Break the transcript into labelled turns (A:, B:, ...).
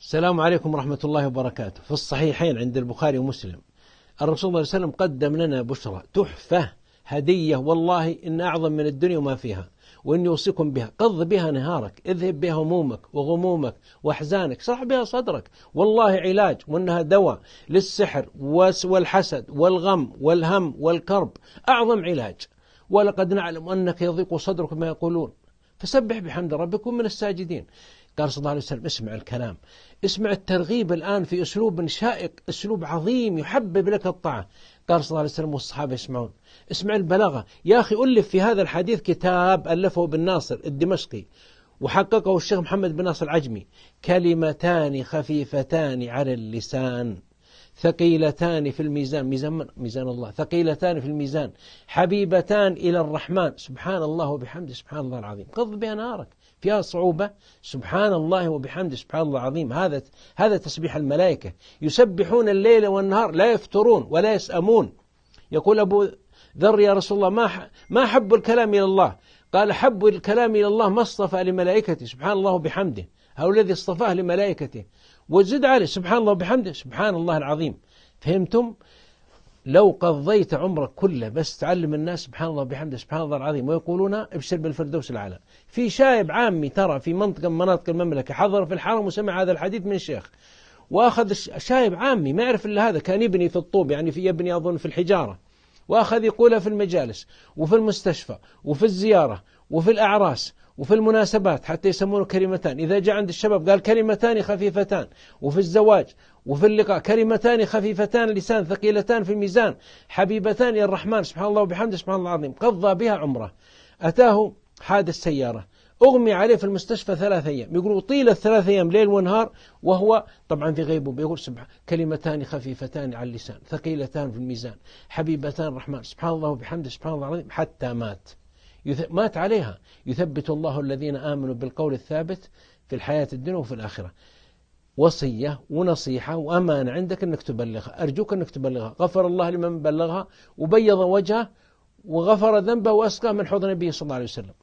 A: السلام عليكم ورحمة الله وبركاته. في الصحيحين عند البخاري ومسلم الرسول صلى الله عليه وسلم قدم لنا بشرى تحفة هدية، والله إن أعظم من الدنيا وما فيها، وإن يوصيكم بها. قض بها نهارك، اذهب بها همومك وغمومك وأحزانك، صح بها صدرك، والله علاج، وإنها دواء للسحر والحسد والغم والهم والكرب، أعظم علاج. ولقد نعلم أنك يضيق صدرك ما يقولون فسبح بحمد ربك ومن الساجدين. قال صلى الله عليه وسلم اسمع الكلام، اسمع الترغيب الآن في أسلوب شائق، أسلوب عظيم يحبب لك الطاعة. قال صلى الله عليه وسلم والصحابة يسمعون، اسمع البلاغة. يا أخي ألف في هذا الحديث كتاب ألفه بن ناصر الدمشقي وحققه الشيخ محمد بن ناصر العجمي: كلمتان خفيفتان على اللسان ثقيلتان في الميزان، ميزان الله، ثقيلتان في الميزان حبيبتان إلى الرحمن. سبحان الله وبحمده سبحان الله العظيم. قض بها نهارك، فيها صعوبة، سبحان الله وبحمده سبحان الله العظيم. هذا تسبيح الملائكة، يسبحون الليل والنهار لا يفترون ولا يسأمون. يقول أبو ذر: يا رسول الله ما حب الكلام إلى الله؟ قال: حب الكلام إلى الله ما اصطفى لملائكته سبحان الله وبحمده، هو الذي اصطفاه لملائكته. وزد عليه سبحان الله وبحمده سبحان الله العظيم. فهمتم؟ لو قضيت عمرك كله بس تعلم الناس سبحان الله وبحمده سبحان الله العظيم ويقولون ابشر بالفردوس الأعلى. في شايب عامي ترى في منطقة من مناطق المملكة حضر في الحرم وسمع هذا الحديث من الشيخ، وأخذ شايب عامي ما يعرف إلا هذا، كان يبني في الطوب، يعني يبني أظن في الحجارة، وأخذ يقولها في المجالس وفي المستشفى وفي الزيارة وفي الأعراس وفي المناسبات، حتى يسمونه كلمتان. إذا جاء عند الشباب قال كلمتان خفيفتان، وفي الزواج وفي اللقاء كلمتان خفيفتان اللسان ثقيلتان في الميزان حبيبتان إلى الرحمن سبحان الله وبحمده سبحان الله العظيم. قضى بها عمره. أتاه حادث سيارة، أغمي عليه في المستشفى 3 أيام. يقولوا طيلة 3 أيام ليل ونهار وهو طبعا في غيبوبة، يقول كلمتان خفيفتان على اللسان ثقيلتان في الميزان حبيبتان الرحمن سبحان الله وبحمده سبحان الله العظيم، حتى مات عليها. يثبت الله الذين آمنوا بالقول الثابت في الحياة الدنيا وفي الآخرة. وصية ونصيحة وأمانة عندك أنك تبلغها، أرجوك أنك تبلغها. غفر الله لمن بلغها وبيض وجهه وغفر ذنبه وأسقى من حوض النبي صلى الله عليه وسلم.